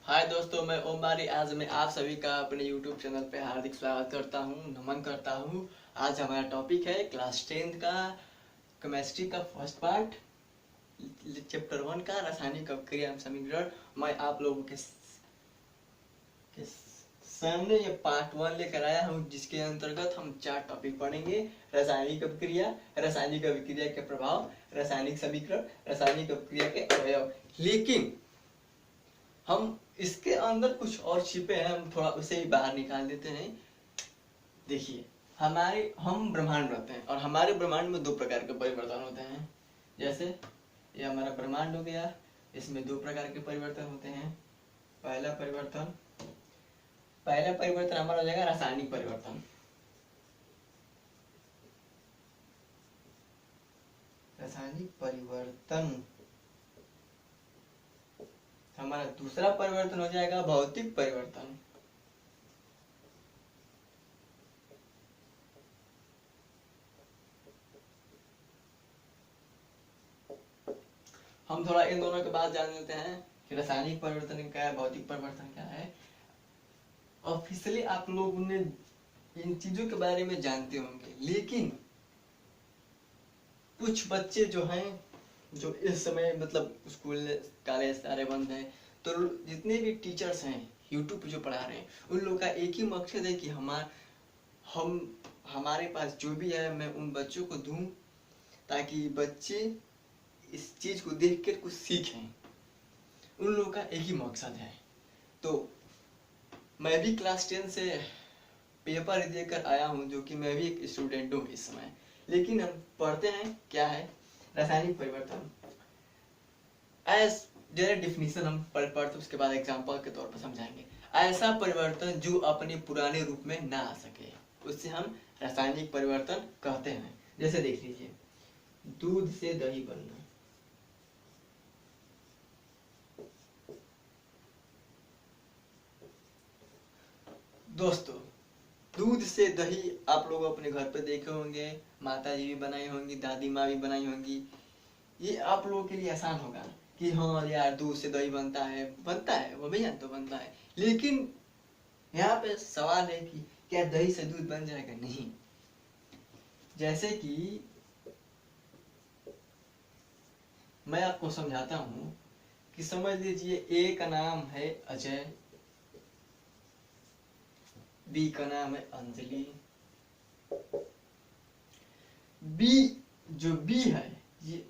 हाय दोस्तों, मैं ओमारी। आज मैं आप सभी का अपने YouTube चैनल पे हार्दिक स्वागत करता हूँ, नमन करता हूँ। आज हमारा टॉपिक है क्लास 10th का केमिस्ट्री का फर्स्ट पार्ट, चैप्टर 1 का रासायनिक अभिक्रिया एवं समीकरण। मैं आप लोगों के सामने ये पार्ट 1 लेकर आया हूँ, जिसके अंतर्गत हम 4 टॉपिक पढ़ेंगे। रासायनिक अभिक्रिया, रासायनिक अभिक्रिया के प्रभाव, रासायनिक समीकरण, रासायनिक अभिक्रिया के अवयव। लेकिन हम इसके अंदर कुछ और छिपे हैं, हम थोड़ा उसे ही बाहर निकाल देते हैं। देखिए, हम ब्रह्मांड रहते हैं और हमारे ब्रह्मांड में 2 प्रकार के परिवर्तन होते हैं। जैसे ये हमारा ब्रह्मांड हो गया, इसमें 2 प्रकार के परिवर्तन होते हैं। पहला परिवर्तन हमारा हो जाएगा रासायनिक परिवर्तन। रासायनिक परिवर्तन। हमारा दूसरा परिवर्तन हो जाएगा भौतिक परिवर्तन। हम थोड़ा इन दोनों के बाद जान लेते हैं कि रासायनिक परिवर्तन क्या है, भौतिक परिवर्तन क्या है। ऑफिशियली आप लोग ने इन चीजों के बारे में जानते होंगे, लेकिन कुछ बच्चे जो हैं, जो इस समय मतलब स्कूल कॉलेज सारे बंद हैं, तो जितने भी टीचर्स हैं यूट्यूब पे जो पढ़ा रहे हैं, उन लोगों का एक ही मकसद है कि हमारे पास जो भी है मैं उन बच्चों को दूं, ताकि बच्चे इस चीज को देख कर कुछ सीखें। उन लोगों का एक ही मकसद है। तो मैं भी क्लास 10 से पेपर देकर आया हूँ, जो कि मैं भी एक स्टूडेंट हूँ इस समय। लेकिन हम पढ़ते हैं क्या है रासायनिक परिवर्तन। एज जरा डिफिनीशन हम पढ़ते, उसके बाद एग्जांपल के तौर पर समझाएंगे। ऐसा परिवर्तन जो अपने पुराने रूप में ना आ सके, उससे हम रासायनिक परिवर्तन कहते हैं। जैसे देख लीजिए, दूध से दही बनना। दोस्तों, दूध से दही आप लोग अपने घर पे देखे होंगे, माता जी भी बनाई होंगी, दादी माँ भी बनाई होंगी। ये आप लोगों के लिए आसान होगा कि हाँ यार, दूध से दही बनता है वो भैया तो बनता है। लेकिन यहाँ पे सवाल है कि क्या दही से दूध बन जाएगा? नहीं। जैसे कि मैं आपको समझाता हूँ कि समझ लीजिए, ए का नाम है अजय, बी का नाम है अंजलि। जो बी है ये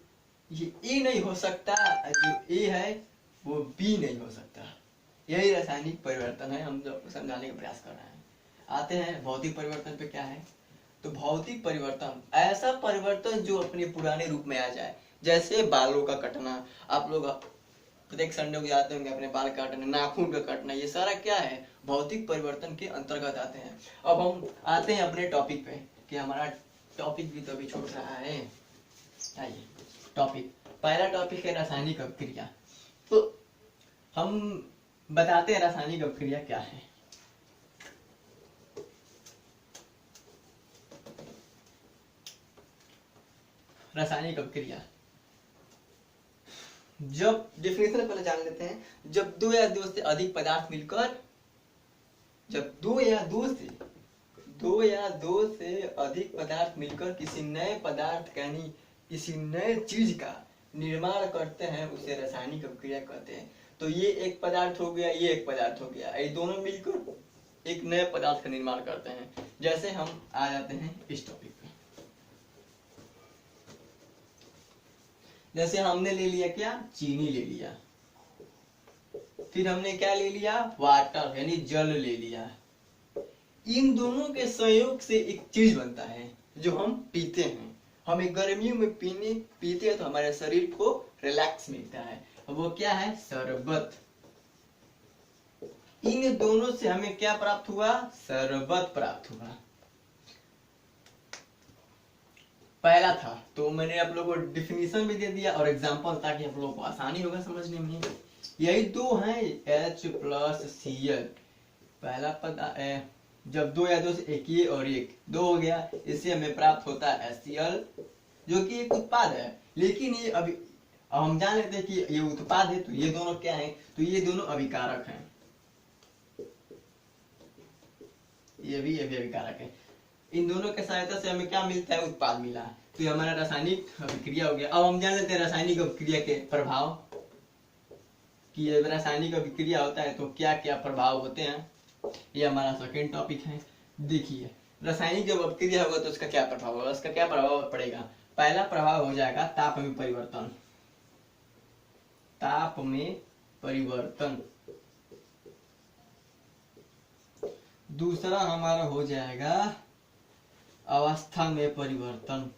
ए नहीं हो सकता, जो ए है वो बी नहीं हो सकता। यही रासायनिक परिवर्तन है, हम जो आपको समझाने का प्रयास कर रहे हैं। आते हैं भौतिक परिवर्तन पे। क्या है? तो भौतिक परिवर्तन ऐसा परिवर्तन जो अपने पुराने रूप में आ जाए। जैसे बालों का कटना, आप लोग प्रत्येक संडे को जाते होंगे अपने बाल काटने, नाखून का कटना, ये सारा क्या है? भौतिक परिवर्तन के अंतर्गत आते हैं। अब हम आते हैं अपने टॉपिक पे, कि हमारा टॉपिक भी तो अभी छूट रहा है। आइए टॉपिक, पहला टॉपिक है रासायनिक अभिक्रिया। तो हम बताते हैं रासायनिक अभिक्रिया क्या है। रासायनिक अभिक्रिया, जब डेफिनेशन पहले जान लेते हैं। जब दो या दो से अधिक पदार्थ मिलकर किसी नए पदार्थ यानी किसी नए चीज का निर्माण करते हैं, उसे रासायनिक अभिक्रिया कहते हैं। तो ये एक पदार्थ हो गया, ये एक पदार्थ हो गया, ये दोनों मिलकर एक नए पदार्थ का निर्माण करते हैं। जैसे हम आ जाते हैं इस टॉपिक पे। जैसे हमने ले लिया क्या? चीनी ले लिया। फिर हमने क्या ले लिया? वाटर यानी जल ले लिया। इन दोनों के संयोग से एक चीज बनता है जो हम पीते हैं। हमें गर्मियों में पीते हैं तो हमारे शरीर को रिलैक्स मिलता है। वो क्या है? शरबत। इन दोनों से हमें क्या प्राप्त हुआ? शरबत प्राप्त हुआ। पहला था, तो मैंने आप लोगों को डिफिनीशन भी दे दिया और एग्जांपल, ताकि आप लोगों को आसानी होगा समझने में। यही दो हैं, H+Cl। पहला पद जब 2 या 2 से एक, ये और एक 2 हो गया, इससे हमें प्राप्त होता है HCl, जो कि एक उत्पाद है। लेकिन ये अभी अब हम जान लेते हैं कि ये उत्पाद है, तो ये दोनों क्या है, तो ये दोनों अभिकारक हैं, ये भी अभिकारक है। इन दोनों के सहायता से हमें क्या मिलता है, उत्पाद मिला। तो ये हमारा रासायनिक अभिक्रिया हो गया। अब हम जान लेते हैं रासायनिक अभिक्रिया के प्रभाव, कि ये रासायनिक अभिक्रिया होता है तो क्या क्या प्रभाव होते हैं। ये हमारा सेकेंड टॉपिक है। देखिए रासायनिक जब अभिक्रिया होगा तो उसका क्या प्रभाव होगा, उसका क्या प्रभाव पड़ेगा। पहला प्रभाव हो जाएगा ताप में परिवर्तन, ताप में परिवर्तन। दूसरा हमारा हो जाएगा अवस्था में परिवर्तन,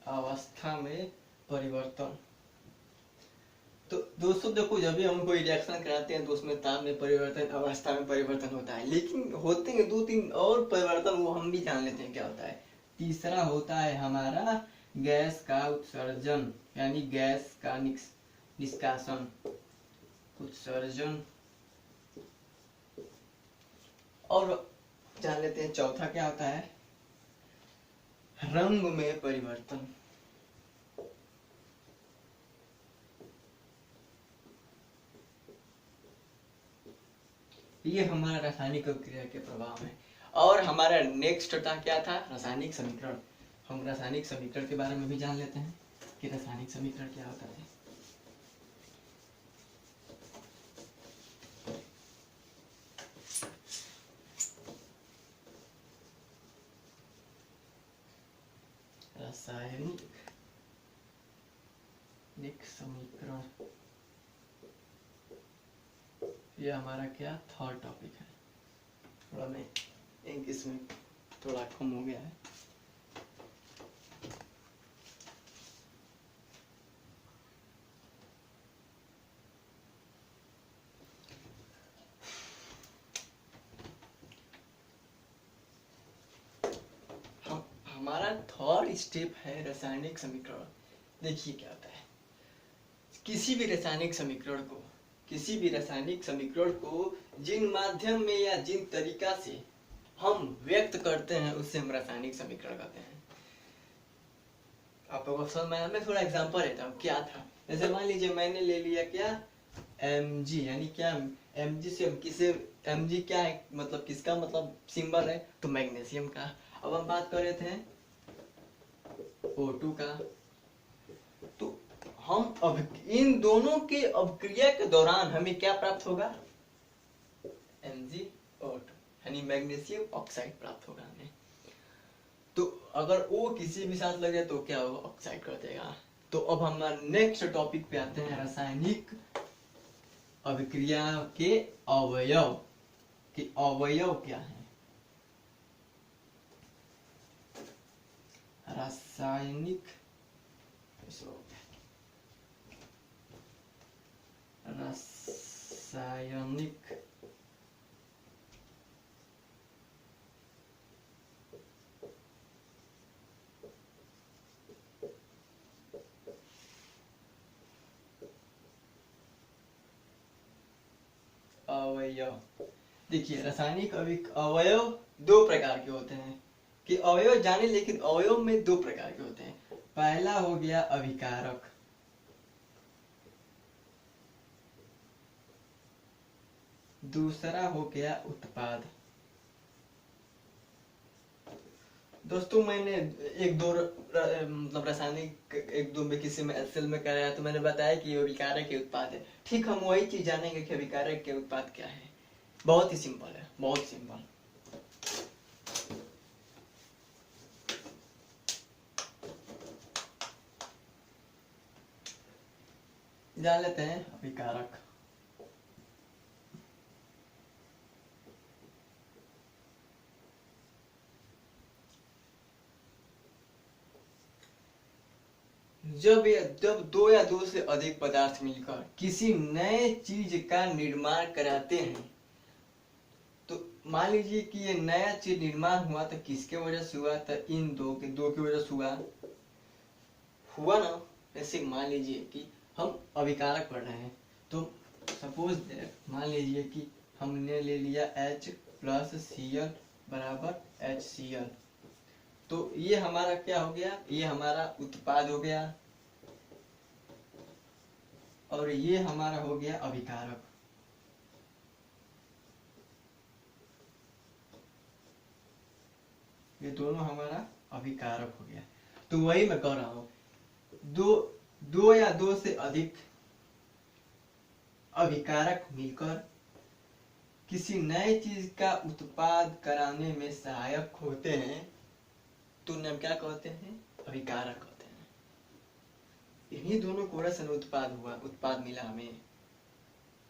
अवस्था में परिवर्तन। तो दोस्तों देखो, जब भी हम कोई रिएक्शन कराते हैं तो उसमें ताप में परिवर्तन, अवस्था में परिवर्तन होता है, लेकिन होते हैं दो तीन और परिवर्तन, वो हम भी जान लेते हैं क्या होता है। तीसरा होता है हमारा गैस का उत्सर्जन, यानी गैस का निष्कासन, उत्सर्जन। और जान लेते हैं चौथा क्या होता है, रंग में परिवर्तन। ये हमारा रासायनिक अभिक्रिया के प्रभाव है। और हमारा नेक्स्ट था क्या था, रासायनिक समीकरण। हम रासायनिक समीकरण के बारे में भी जान लेते हैं कि रासायनिक समीकरण क्या होता है। रासायनिक समीकरण, ये हमारा क्या थर्ड टॉपिक है। थोड़ा मैं इंग्लिश में थोड़ा कम हो गया है। हमारा थर्ड स्टेप है रासायनिक समीकरण। देखिए क्या होता है, किसी भी रासायनिक समीकरण को जिन माध्यम में या जिन तरीका से हम व्यक्त करते हैं उससे हम रासायनिक समीकरण कहते हैं। आपको मैं थोड़ा एग्जांपल लेता हूँ। क्या था, जैसे मान लीजिए मैंने ले लिया क्या Mg, यानी क्या Mg से हम किसे, Mg क्या है, मतलब किसका मतलब सिंबल है, तो मैग्नीशियम का। अब हम बात कर रहे थे O2 का। तो हम अब इन दोनों के अभिक्रिया के दौरान हमें क्या प्राप्त होगा, MgO2, यानी मैग्नीशियम ऑक्साइड प्राप्त होगा हमें। तो अगर वो किसी भी साथ लगे तो क्या होगा, ऑक्साइड कर देगा। तो अब हम नेक्स्ट टॉपिक पे आते हैं, रासायनिक अभिक्रिया के अवयव, कि अवयव क्या है। रासायनिक अवयव। देखिए रासायनिक अवयव दो प्रकार के होते हैं, कि अवयव जाने, लेकिन अवयव में दो प्रकार के होते हैं। पहला हो गया अभिकारक, दूसरा हो गया उत्पाद। दोस्तों मैंने एक दो मतलब रासायनिक एक दो में किसी में एलसीएल में कराया, तो मैंने बताया कि ये अभिकारक के उत्पाद है। ठीक, हम वही चीज जानेंगे कि अभिकारक के उत्पाद क्या है। बहुत ही सिंपल है, बहुत सिंपल। जान लेते हैं अभिकारक। जब दो या दो से अधिक पदार्थ मिलकर किसी नए चीज का निर्माण कराते हैं, तो मान लीजिए कि ये नया चीज निर्माण हुआ तो किसके वजह से हुआ, तो इन दो की वजह से हुआ ना। जैसे मान लीजिए कि हम अभिकारक पढ़ रहे हैं, तो सपोज मान लीजिए कि हमने ले लिया H+Cl बराबर HCl। तो ये हमारा क्या हो गया, ये हमारा उत्पाद हो गया और ये हमारा हो गया अभिकारक। ये दोनों हमारा अभिकारक हो गया। तो वही मैं कह रहा हूं, दो या दो से अधिक अभिकारक मिलकर किसी नए चीज का उत्पाद कराने में सहायक होते हैं तो उन्हें हम क्या कहते हैं, अभिकारक कहते हैं। इन्हीं दोनों कोड़ा से उत्पाद मिला हमें,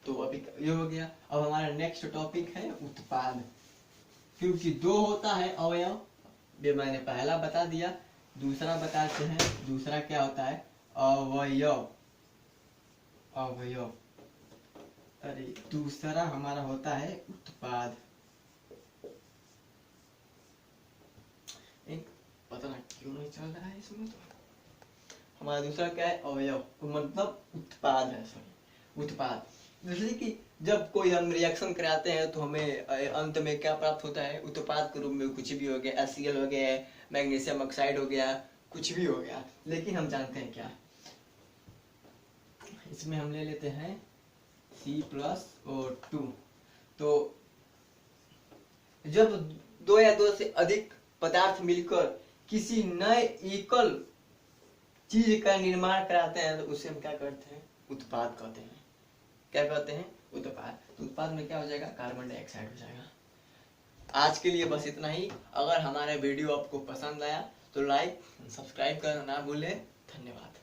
तो अभी ये हो गया। अब हमारा नेक्स्ट टॉपिक है उत्पाद। क्योंकि दो होता है अवयव, ये मैंने पहला बता दिया। दूसरा बताते हैं, दूसरा क्या होता है, अवयव। अवयव, अरे दूसरा हमारा होता है उत्पाद। एक पता ना क्यों नहीं चल रहा है इसमें। तो हमारा दूसरा क्या है, अवयव, तो मतलब उत्पाद है, सॉरी उत्पाद। जैसे कि जब कोई हम रिएक्शन कराते हैं तो हमें अंत में क्या प्राप्त होता है, उत्पाद के रूप में कुछ भी हो गया, HCl हो गया, मैग्नीशियम ऑक्साइड हो गया, कुछ भी हो गया। लेकिन हम जानते हैं क्या, इसमें हम ले लेते हैं C+O2। तो जब दो या दो से अधिक पदार्थ मिलकर किसी नए एकल चीज का निर्माण कराते हैं तो उसे हम क्या करते हैं, उत्पाद कहते हैं। क्या कहते हैं, उत्पाद। तो उत्पाद में क्या हो जाएगा, कार्बन डाइऑक्साइड हो जाएगा। आज के लिए बस इतना ही। अगर हमारा वीडियो आपको पसंद आया तो लाइक सब्सक्राइब करना ना भूलें। धन्यवाद।